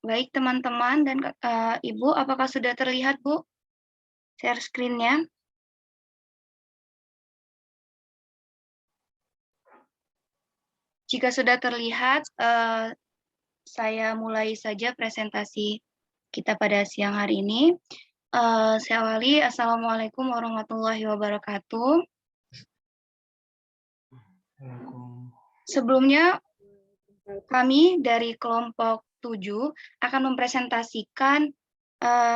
Baik teman-teman dan Ibu, apakah sudah terlihat Bu share screen-nya? Jika sudah terlihat, saya mulai saja presentasi kita pada siang hari ini. Saya awali, Assalamualaikum warahmatullahi wabarakatuh. Sebelumnya, kami dari kelompok 7 akan mempresentasikan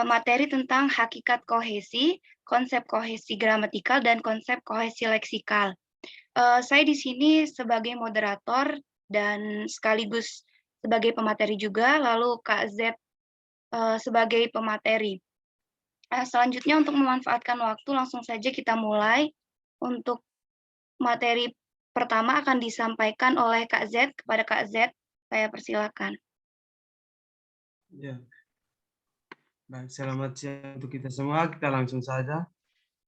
materi tentang hakikat kohesi, konsep kohesi gramatikal, dan konsep kohesi leksikal. Saya di sini sebagai moderator dan sekaligus sebagai pemateri juga, lalu Kak Z sebagai pemateri. Selanjutnya untuk memanfaatkan waktu, langsung saja kita mulai. Untuk materi pertama akan disampaikan oleh Kak Z kepada Kak Z. Saya persilakan. Ya. Baik, selamat siang untuk kita semua. Kita langsung saja.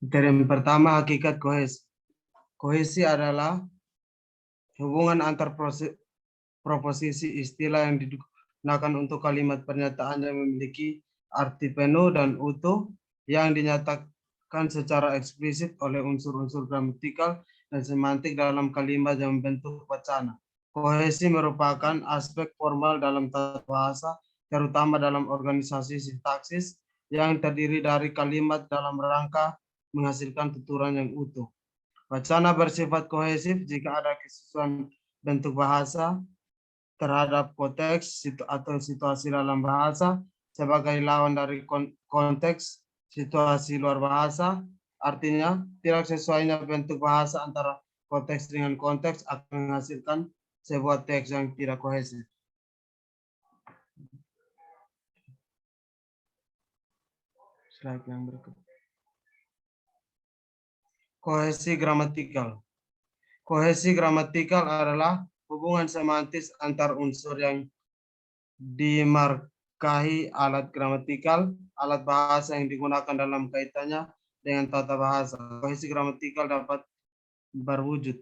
Materi yang pertama, hakikat kohesi. Kohesi adalah hubungan antar proposisi istilah yang digunakan untuk kalimat pernyataan yang memiliki arti penuh dan utuh yang dinyatakan secara eksplisit oleh unsur-unsur gramatikal dan semantik dalam kalimat yang membentuk wacana. Kohesi merupakan aspek formal dalam tata bahasa, terutama dalam organisasi sintaksis yang terdiri dari kalimat dalam rangka menghasilkan tuturan yang utuh. Wacana bersifat kohesif jika ada kesesuaian bentuk bahasa terhadap konteks atau situasi dalam bahasa sebagai lawan dari konteks situasi luar bahasa. Artinya, tidak sesuainya bentuk bahasa antara konteks dengan konteks akan menghasilkan sebuah teks yang tidak kohesif. Slide yang berikut. Kohesi gramatikal. Kohesi gramatikal adalah hubungan semantis antar unsur yang dimarkahi alat gramatikal, alat bahasa yang digunakan dalam kaitannya dengan tata bahasa. Kohesi gramatikal dapat berwujud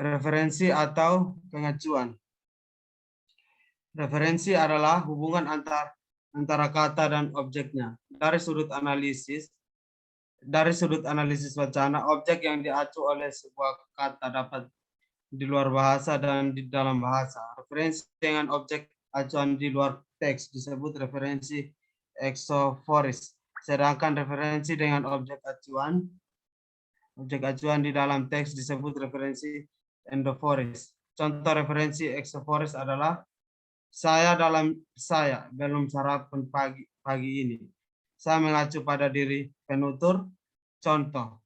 referensi atau pengacuan. Referensi adalah hubungan antara kata dan objeknya. Dari sudut analisis wacana, objek yang diacu oleh sebuah kata dapat di luar bahasa dan di dalam bahasa. Referensi dengan objek acuan di luar teks disebut referensi eksoforis. Sedangkan referensi dengan objek acuan di dalam teks disebut referensi endoforis. Contoh referensi eksoforis adalah saya belum sarapan pagi ini. Saya mengacu pada diri penutur. Contoh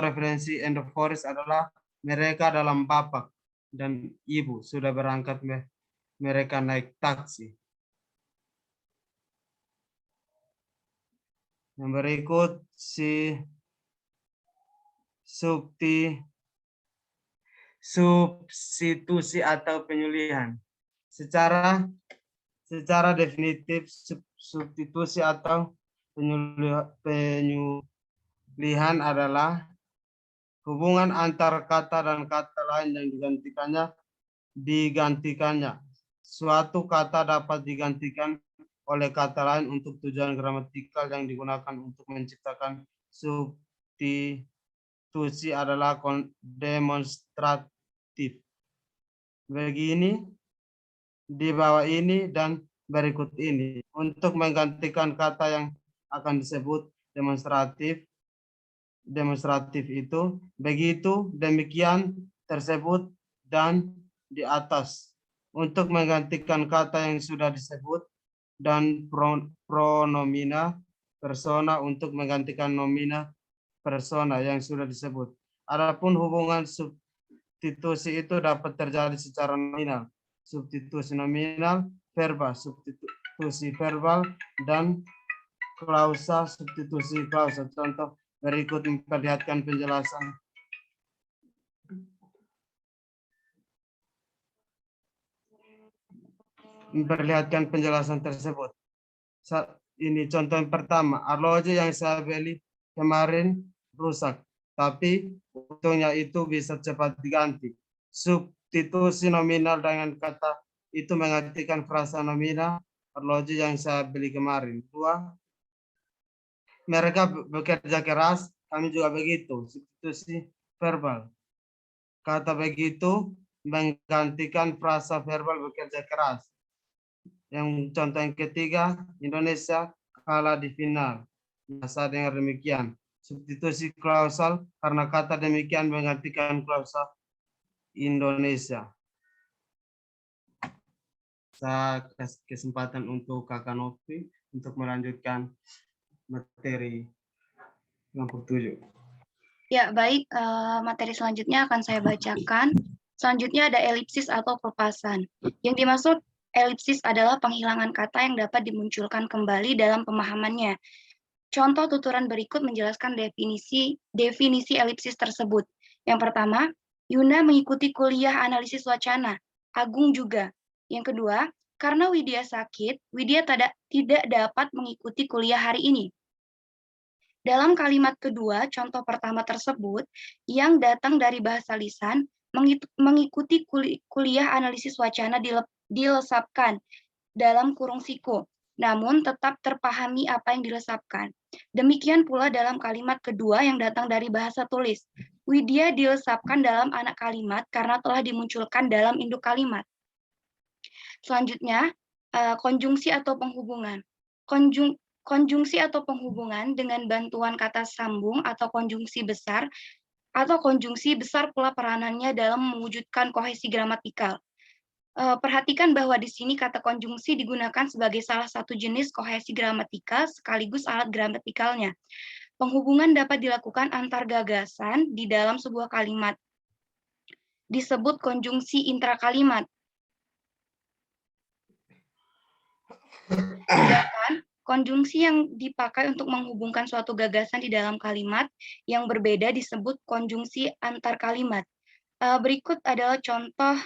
referensi endoforis adalah mereka dalam bapak dan ibu sudah berangkat mereka naik taksi. Yang berikut substitusi atau penyulihan. Secara definitif substitusi atau penyulihan adalah hubungan antar kata dan kata lain yang digantikannya. Suatu kata dapat digantikan oleh kata lain untuk tujuan gramatikal yang digunakan untuk menciptakan substitusi adalah demonstratif. Begini, di bawah ini dan berikut ini. Untuk menggantikan kata yang akan disebut demonstratif itu begitu, demikian, tersebut, dan di atas. Untuk menggantikan kata yang sudah disebut dan pronomina persona untuk menggantikan nomina persona yang sudah disebut. Adapun hubungan substitusi itu dapat terjadi secara nominal, substitusi nominal, verbal, substitusi verbal, dan klausa, substitusi klausa. Contoh berikut memperlihatkan penjelasan tersebut. Ini contoh yang pertama, arlojo yang saya beli kemarin rusak, tapi untungnya itu bisa cepat diganti. substitusi nominal dengan kata itu mengartikan frasa nominal arloji yang saya beli kemarin. 2, mereka bekerja keras, kami juga begitu. Substitusi verbal. Kata begitu menggantikan frasa verbal bekerja keras. Yang contoh yang ketiga, Indonesia kalah di final. Saya dengar demikian. Substitusi klausal karena kata demikian menggantikan klausal Indonesia. Saya kasih kesempatan untuk Kakak Novi untuk melanjutkan materi kelompok 7. Ya, baik. Materi selanjutnya akan saya bacakan. Selanjutnya ada elipsis atau perpasan. Yang dimaksud elipsis adalah penghilangan kata yang dapat dimunculkan kembali dalam pemahamannya. Contoh tuturan berikut menjelaskan definisi elipsis tersebut. Yang pertama, Yuna mengikuti kuliah analisis wacana. Agung juga. Yang kedua, karena Widya sakit, Widya tidak dapat mengikuti kuliah hari ini. Dalam kalimat kedua, contoh pertama tersebut, yang datang dari bahasa lisan, mengikuti kuliah analisis wacana dilesapkan dalam kurung siku, namun tetap terpahami apa yang dilesapkan. Demikian pula dalam kalimat kedua yang datang dari bahasa tulis. Widya dilesapkan dalam anak kalimat karena telah dimunculkan dalam induk kalimat. Selanjutnya, konjungsi atau penghubungan. Konjungsi atau penghubungan dengan bantuan kata sambung atau konjungsi besar pula peranannya dalam mewujudkan kohesi gramatikal. Perhatikan bahwa di sini kata konjungsi digunakan sebagai salah satu jenis kohesi gramatikal sekaligus alat gramatikalnya. Penghubungan dapat dilakukan antar gagasan di dalam sebuah kalimat. Disebut konjungsi intrakalimat. Sedangkan konjungsi yang dipakai untuk menghubungkan suatu gagasan di dalam kalimat yang berbeda disebut konjungsi antar kalimat. Berikut adalah contoh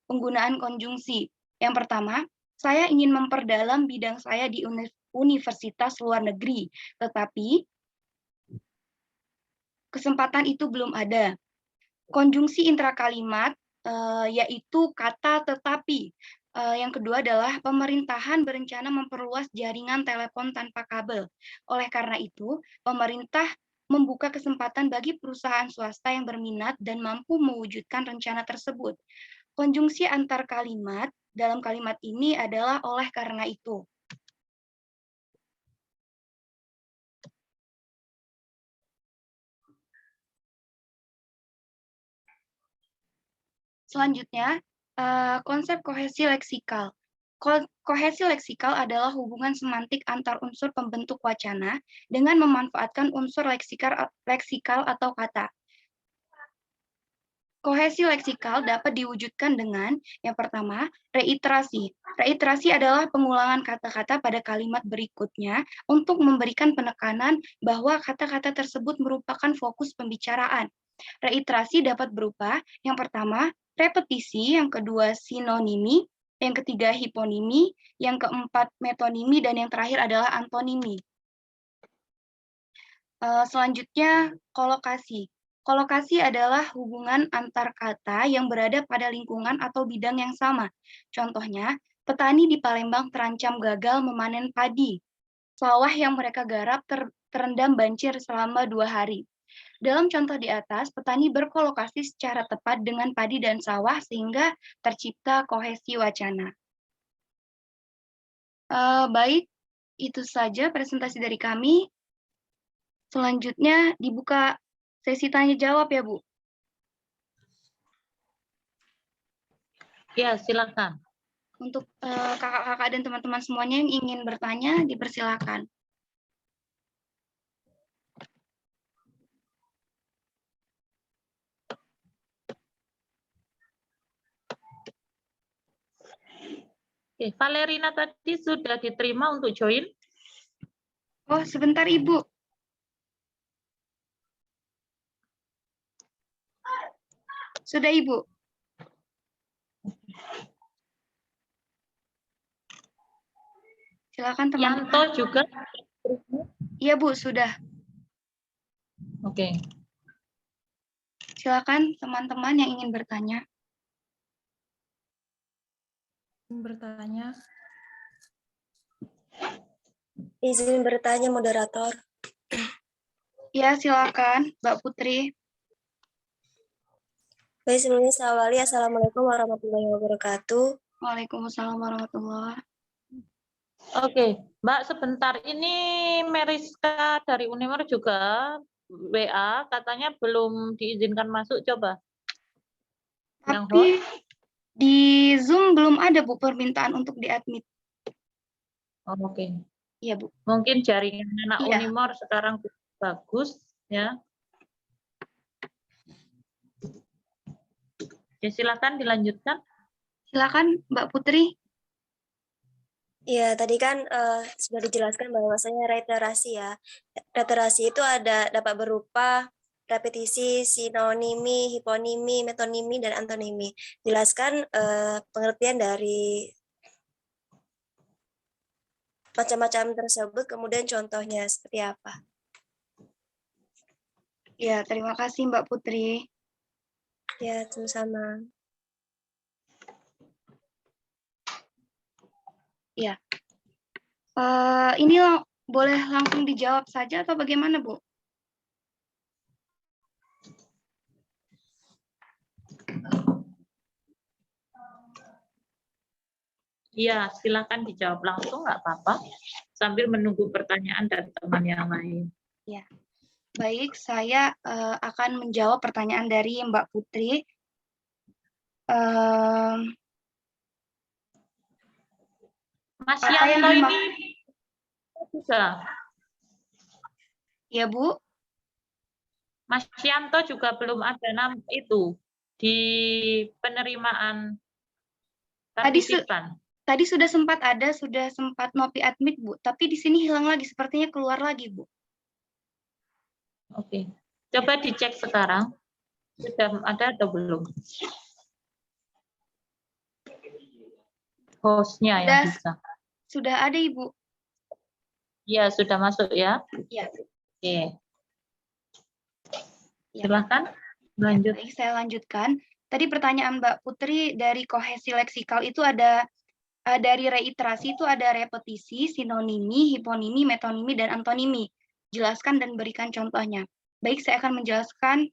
penggunaan konjungsi. Yang pertama, saya ingin memperdalam bidang saya di universitas luar negeri, tetapi kesempatan itu belum ada. Konjungsi intrakalimat yaitu kata tetapi. Yang kedua adalah pemerintahan berencana memperluas jaringan telepon tanpa kabel. Oleh karena itu, pemerintah membuka kesempatan bagi perusahaan swasta yang berminat dan mampu mewujudkan rencana tersebut. Konjungsi antar kalimat dalam kalimat ini adalah oleh karena itu. Selanjutnya, konsep kohesi leksikal. Kohesi leksikal adalah hubungan semantik antar unsur pembentuk wacana dengan memanfaatkan unsur leksikal atau kata. Kohesi leksikal dapat diwujudkan dengan yang pertama, reiterasi. Reiterasi adalah pengulangan kata-kata pada kalimat berikutnya untuk memberikan penekanan bahwa kata-kata tersebut merupakan fokus pembicaraan. Reiterasi dapat berupa yang pertama, repetisi, yang kedua sinonimi, yang ketiga hiponimi, yang keempat metonimi, dan yang terakhir adalah antonimi. Selanjutnya, kolokasi. Kolokasi adalah hubungan antar kata yang berada pada lingkungan atau bidang yang sama. Contohnya, petani di Palembang terancam gagal memanen padi. Sawah yang mereka garap terendam banjir selama 2 hari. Dalam contoh di atas, petani berkolokasi secara tepat dengan padi dan sawah sehingga tercipta kohesi wacana. Baik, itu saja presentasi dari kami. Selanjutnya dibuka sesi tanya jawab ya, Bu. Ya, silakan. Untuk kakak-kakak dan teman-teman semuanya yang ingin bertanya, dipersilakan. Oke, Valerina tadi sudah diterima untuk join? Oh, sebentar, Ibu. Sudah, Ibu. Silakan teman-teman. Yanto juga? Iya, Bu, sudah. Oke. Silakan teman-teman yang ingin bertanya. Bertanya. Izin bertanya, moderator. Ya, silakan, Mbak Putri. Baik, sebelumnya saya awali. Assalamualaikum warahmatullahi wabarakatuh. Waalaikumsalam warahmatullahi. Oke, Mbak, sebentar. Ini Meriska dari Unimor juga WA, katanya belum diizinkan masuk. Coba. Yang Tapi host. di Zoom belum ada, Bu, permintaan untuk di-admit. Oh, oke. Iya, Bu. Mungkin jaringan anak Iya. Unimor sekarang bagus, ya. Ya, silakan dilanjutkan. Silakan, Mbak Putri. Ya, tadi kan sudah dijelaskan bahwasanya reiterasi ya. Reiterasi itu dapat berupa repetisi, sinonimi, hiponimi, metonimi, dan antonimi. Jelaskan pengertian dari macam-macam tersebut, kemudian contohnya seperti apa. Ya, terima kasih, Mbak Putri. Ya, sama-sama. Ya. Ini boleh langsung dijawab saja atau bagaimana, Bu? Iya, silakan dijawab langsung, nggak apa-apa. Sambil menunggu pertanyaan dari teman yang lain. Ya. Baik, saya akan menjawab pertanyaan dari Mbak Putri. Mas Apa yang Yanto dimaksud? ini juga. Ya, Bu. Mas Yanto juga belum ada nama itu di penerimaan partisipan. Tadi sudah sempat ada, sudah sempat nopi admit, Bu. Tapi di sini hilang lagi, sepertinya keluar lagi, Bu. Oke, coba dicek sekarang. Sudah ada atau belum? Hostnya yang bisa. Sudah ada, Ibu. Iya, sudah masuk ya. Iya. Oke. Ya. Silakan Ya, lanjut. baik, saya lanjutkan. Tadi pertanyaan Mbak Putri dari kohesi leksikal itu ada dari reiterasi itu ada repetisi, sinonimi, hiponimi, metonimi, dan antonimi. Jelaskan dan berikan contohnya. Baik, saya akan menjelaskan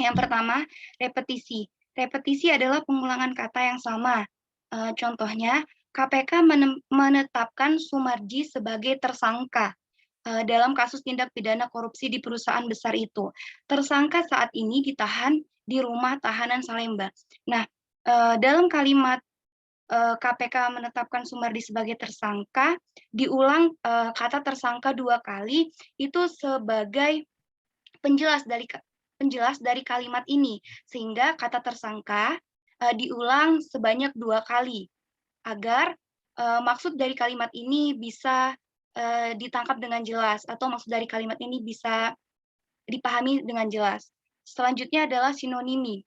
yang pertama, repetisi. Repetisi adalah pengulangan kata yang sama. Contohnya, KPK menetapkan Sumarji sebagai tersangka dalam kasus tindak pidana korupsi di perusahaan besar itu. Tersangka saat ini ditahan di rumah tahanan Salemba. Nah, dalam kalimat KPK menetapkan Sumardi sebagai tersangka, diulang kata tersangka 2 kali, itu sebagai penjelas dari kalimat ini, sehingga kata tersangka diulang sebanyak 2 kali, agar maksud dari kalimat ini bisa ditangkap dengan jelas, atau maksud dari kalimat ini bisa dipahami dengan jelas. Selanjutnya adalah sinonimi.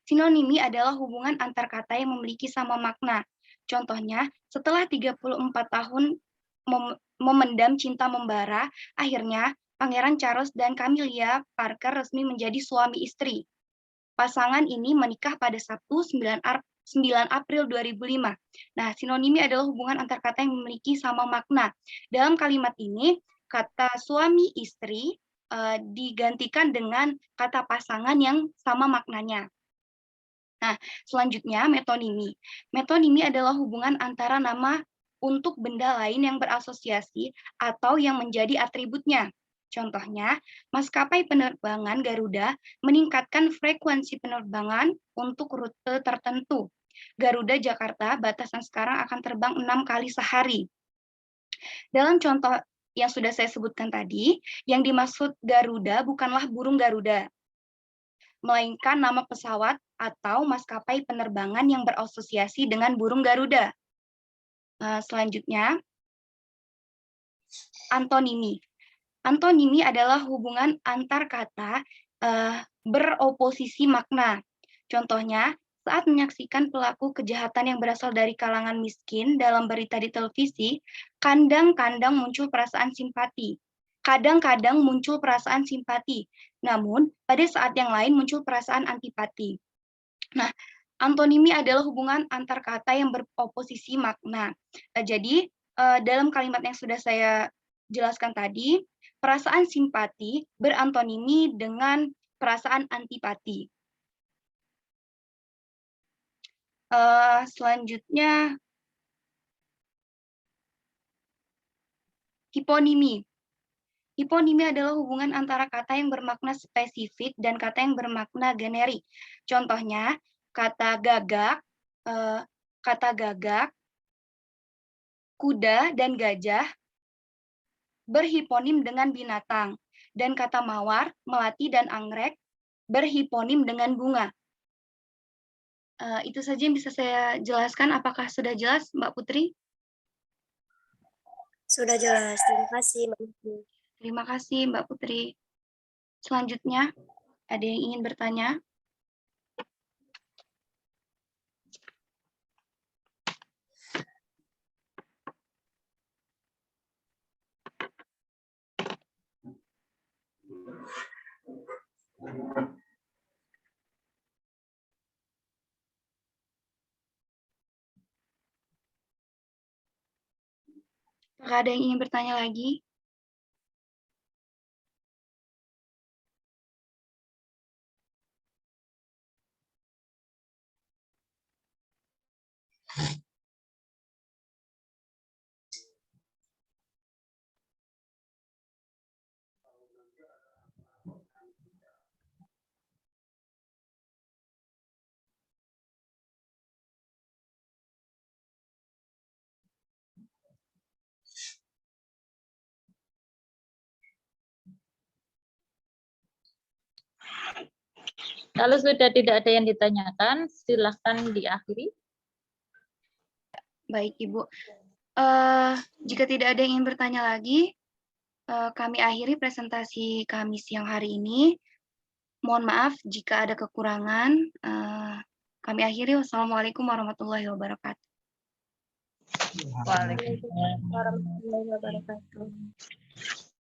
Sinonimi adalah hubungan antar kata yang memiliki sama makna. Contohnya, setelah 34 tahun memendam cinta membara, akhirnya Pangeran Charles dan Camilla Parker resmi menjadi suami istri. Pasangan ini menikah pada Sabtu 9 April 2005. Nah, sinonimi adalah hubungan antar kata yang memiliki sama makna. Dalam kalimat ini, kata suami istri digantikan dengan kata pasangan yang sama maknanya. Nah, selanjutnya metonimi. Metonimi adalah hubungan antara nama untuk benda lain yang berasosiasi atau yang menjadi atributnya. Contohnya, maskapai penerbangan Garuda meningkatkan frekuensi penerbangan untuk rute tertentu. Garuda Jakarta batasan sekarang akan terbang 6 kali sehari. Dalam contoh yang sudah saya sebutkan tadi, yang dimaksud Garuda bukanlah burung Garuda, melainkan nama pesawat atau maskapai penerbangan yang berasosiasi dengan burung Garuda. Selanjutnya, antonimi. Antonimi adalah hubungan antar kata beroposisi makna. Contohnya, saat menyaksikan pelaku kejahatan yang berasal dari kalangan miskin dalam berita di televisi, kadang-kadang muncul perasaan simpati. Kadang-kadang muncul perasaan simpati, namun pada saat yang lain muncul perasaan antipati. Nah, Antonimi adalah hubungan antar kata yang beroposisi makna. Jadi, dalam kalimat yang sudah saya jelaskan tadi, perasaan simpati berantonimi dengan perasaan antipati. Selanjutnya, hiponimi. Hiponimi adalah hubungan antara kata yang bermakna spesifik dan kata yang bermakna generik. Contohnya, kata gagak, kuda, dan gajah berhiponim dengan binatang. Dan kata mawar, melati, dan anggrek berhiponim dengan bunga. Itu saja yang bisa saya jelaskan. Apakah sudah jelas, Mbak Putri? Sudah jelas. Terima kasih, Mbak Putri. Terima kasih, Mbak Putri. Selanjutnya, ada yang ingin bertanya? Apakah ada yang ingin bertanya lagi? Kalau sudah tidak ada yang ditanyakan, silahkan diakhiri. Baik, Ibu. Jika tidak ada yang ingin bertanya lagi, kami akhiri presentasi kami siang hari ini. Mohon maaf jika ada kekurangan. Kami akhiri. Wassalamualaikum warahmatullahi wabarakatuh. Waalaikumsalam. Warahmatullahi wabarakatuh.